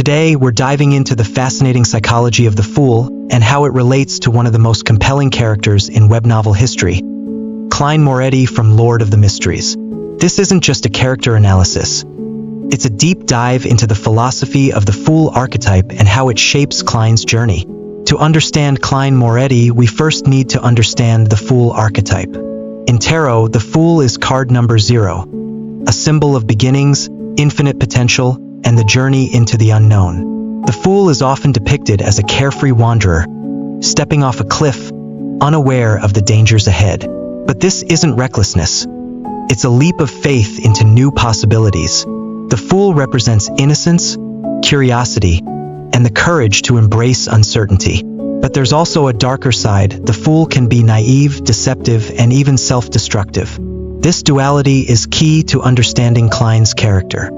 Today, we're diving into the fascinating psychology of the Fool and how it relates to one of the most compelling characters in web novel history, Klein Moretti from Lord of the Mysteries. This isn't just a character analysis. It's a deep dive into the philosophy of the Fool archetype and how it shapes Klein's journey. To understand Klein Moretti, we first need to understand the Fool archetype. In tarot, the Fool is card number 0, a symbol of beginnings, infinite potential, and the journey into the unknown. The Fool is often depicted as a carefree wanderer, stepping off a cliff, unaware of the dangers ahead. But this isn't recklessness. It's a leap of faith into new possibilities. The Fool represents innocence, curiosity, and the courage to embrace uncertainty. But there's also a darker side. The Fool can be naive, deceptive, and even self-destructive. This duality is key to understanding Klein's character.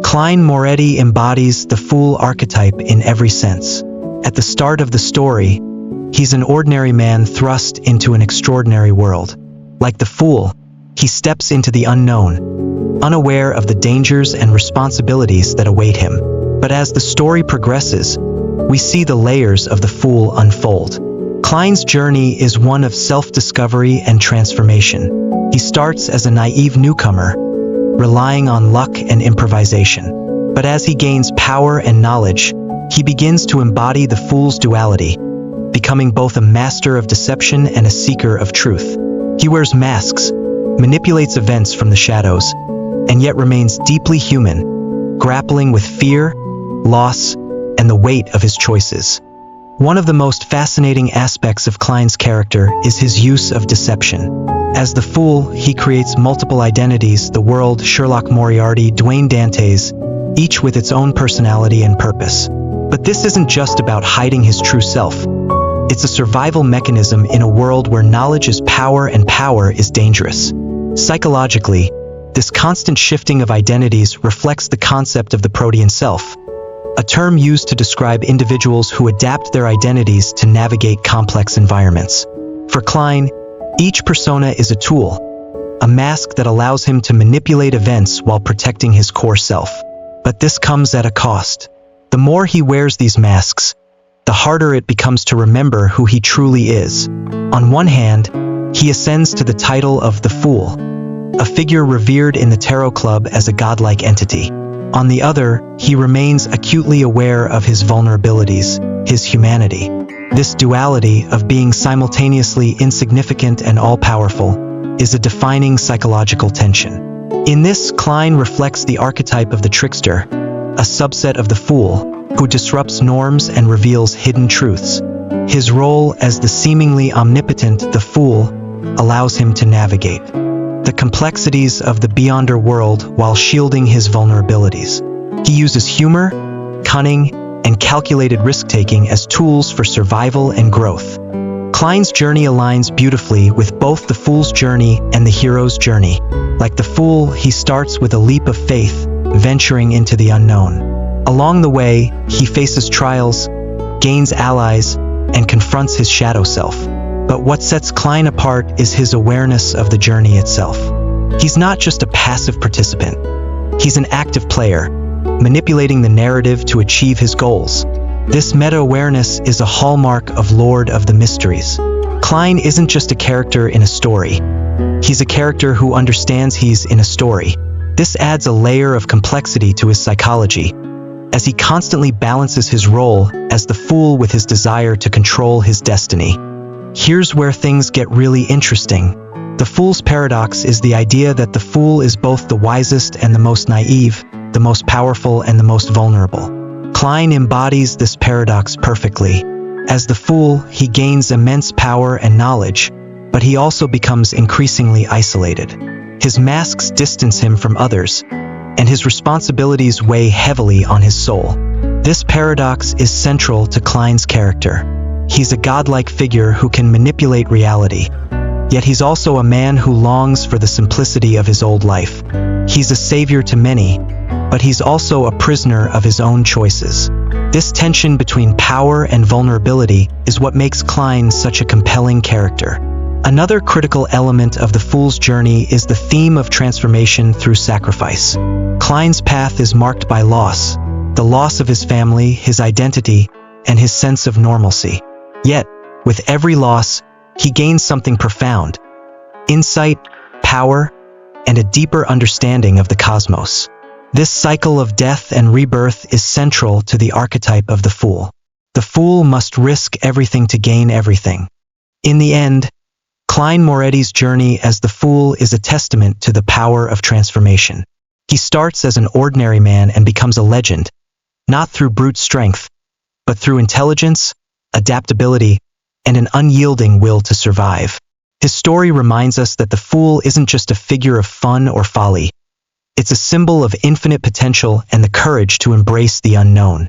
Klein Moretti embodies the Fool archetype in every sense. At the start of the story, he's an ordinary man thrust into an extraordinary world. Like the Fool, he steps into the unknown, unaware of the dangers and responsibilities that await him. But as the story progresses, we see the layers of the Fool unfold. Klein's journey is one of self-discovery and transformation. He starts as a naive newcomer, relying on luck and improvisation. But as he gains power and knowledge, he begins to embody the Fool's duality, becoming both a master of deception and a seeker of truth. He wears masks, manipulates events from the shadows, and yet remains deeply human, grappling with fear, loss, and the weight of his choices. One of the most fascinating aspects of Klein's character is his use of deception. As the Fool, he creates multiple identities: the world, Sherlock Moriarty, Dwayne Dantes, each with its own personality and purpose. But this isn't just about hiding his true self. It's a survival mechanism in a world where knowledge is power and power is dangerous. Psychologically, this constant shifting of identities reflects the concept of the protean self, a term used to describe individuals who adapt their identities to navigate complex environments. For Klein, each persona is a tool, a mask that allows him to manipulate events while protecting his core self. But this comes at a cost. The more he wears these masks, the harder it becomes to remember who he truly is. On one hand, he ascends to the title of the Fool, a figure revered in the Tarot Club as a godlike entity. On the other, he remains acutely aware of his vulnerabilities, his humanity. This duality of being simultaneously insignificant and all-powerful is a defining psychological tension. In this, Klein reflects the archetype of the trickster, a subset of the Fool, who disrupts norms and reveals hidden truths. His role as the seemingly omnipotent the Fool allows him to navigate the complexities of the beyonder world while shielding his vulnerabilities. He uses humor, cunning, and calculated risk-taking as tools for survival and growth. Klein's journey aligns beautifully with both the Fool's journey and the hero's journey. Like the Fool, he starts with a leap of faith, venturing into the unknown. Along the way, he faces trials, gains allies, and confronts his shadow self. But what sets Klein apart is his awareness of the journey itself. He's not just a passive participant. He's an active player, manipulating the narrative to achieve his goals. This meta-awareness is a hallmark of Lord of the Mysteries. Klein isn't just a character in a story. He's a character who understands he's in a story. This adds a layer of complexity to his psychology, as he constantly balances his role as the Fool with his desire to control his destiny. Here's where things get really interesting. The Fool's paradox is the idea that the Fool is both the wisest and the most naive, the most powerful and the most vulnerable. Klein embodies this paradox perfectly. As the Fool, he gains immense power and knowledge, but he also becomes increasingly isolated. His masks distance him from others, and his responsibilities weigh heavily on his soul. This paradox is central to Klein's character. He's a godlike figure who can manipulate reality, yet he's also a man who longs for the simplicity of his old life. He's a savior to many, but he's also a prisoner of his own choices. This tension between power and vulnerability is what makes Klein such a compelling character. Another critical element of the Fool's journey is the theme of transformation through sacrifice. Klein's path is marked by loss, the loss of his family, his identity, and his sense of normalcy. Yet, with every loss, he gains something profound: insight, power, and a deeper understanding of the cosmos. This cycle of death and rebirth is central to the archetype of the fool. The fool must risk everything to gain everything. In the end, Klein Moretti's journey as the fool is a testament to the power of transformation. He starts as an ordinary man and becomes a legend, not through brute strength, but through intelligence, adaptability, and an unyielding will to survive. His story reminds us that the fool isn't just a figure of fun or folly. It's a symbol of infinite potential and the courage to embrace the unknown.